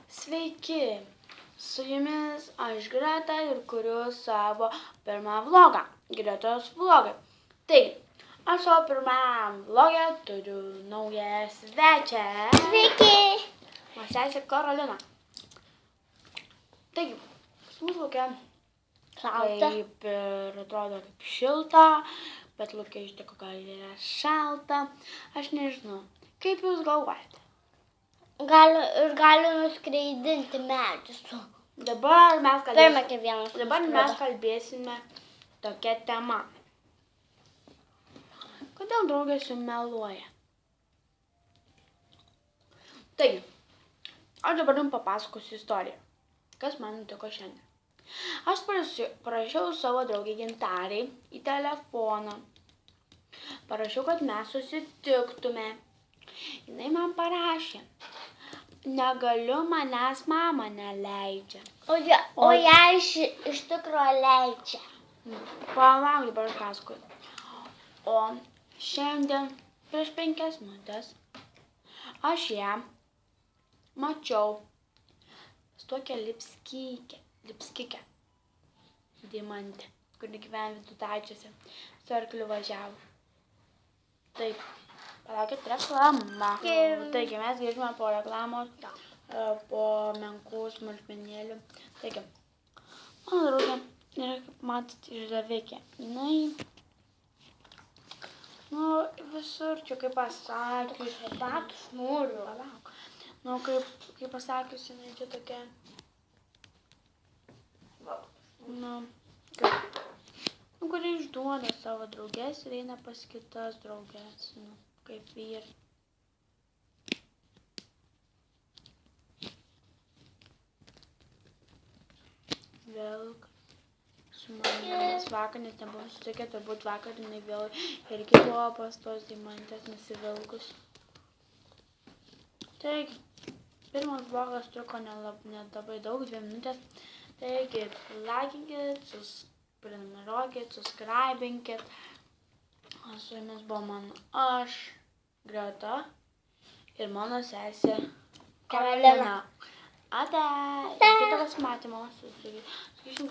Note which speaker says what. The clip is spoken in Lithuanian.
Speaker 1: Sveiki, su jumis aš Greta ir kuriu savo pirmą vlogą, Gretos vlogai. Taigi, aš savo pirmam vlogę turiu naują svečią.
Speaker 2: Sveiki!
Speaker 1: Mano sesė Karolina. Taigi, pas mus lauke kaip ir atrodo kaip šilta, bet lauke iš tikrųjų gal yra šalta. Aš nežinau, kaip jūs galvojate?
Speaker 2: Gali nuskreidinti medžius.
Speaker 1: Dabar mes kalbėsime tokia tema. Kodėl draugė sumeluoja? Taigi, aš dabar jums papasakosiu istoriją, kas man nutiko šiandien. Aš parašiau savo draugei Gintarei į telefoną. Parašiau, kad mes susitiktume. Jinai man parašė: negaliu, manęs mama neleidžia.
Speaker 2: O ją iš tikrųjų leidžia.
Speaker 1: Palauk, dabar pasakoju. O šiandien prieš 5 minutės aš ją mačiau su tokia lipskikę Deimantė, kuri gyvena Vidutaičiuose, su arkliu važiavo. Taip, palaukit, reklama. Taigi, mes grįžime po reklamos, po menkų smulkmenėlių. Taigi, mano draugė yra, kaip matot, išdavikė. Jinai, visur čia kaip pasakius.
Speaker 2: Batus noriu.
Speaker 1: Palauk. Kaip pasakius, jinai čia tokia. Kuri išduoda savo draugės ir eina pas kitas draugės, kaip vyrai. Vilk su manimi vakar, net nebuvom susitikę, turbūt vakar jinai vėl irgi buvo pas tos Deimantės nusivilkus. Taigi, pirmas vlogas truko nelabai daug, 2 minutės. Taigi, laikinkit, prenumeruokit, subscribinkit. Su jumis buvo aš, Greta, ir mano sesė Karolina. Ate! Iki kito pasimatymo. Sugrįšim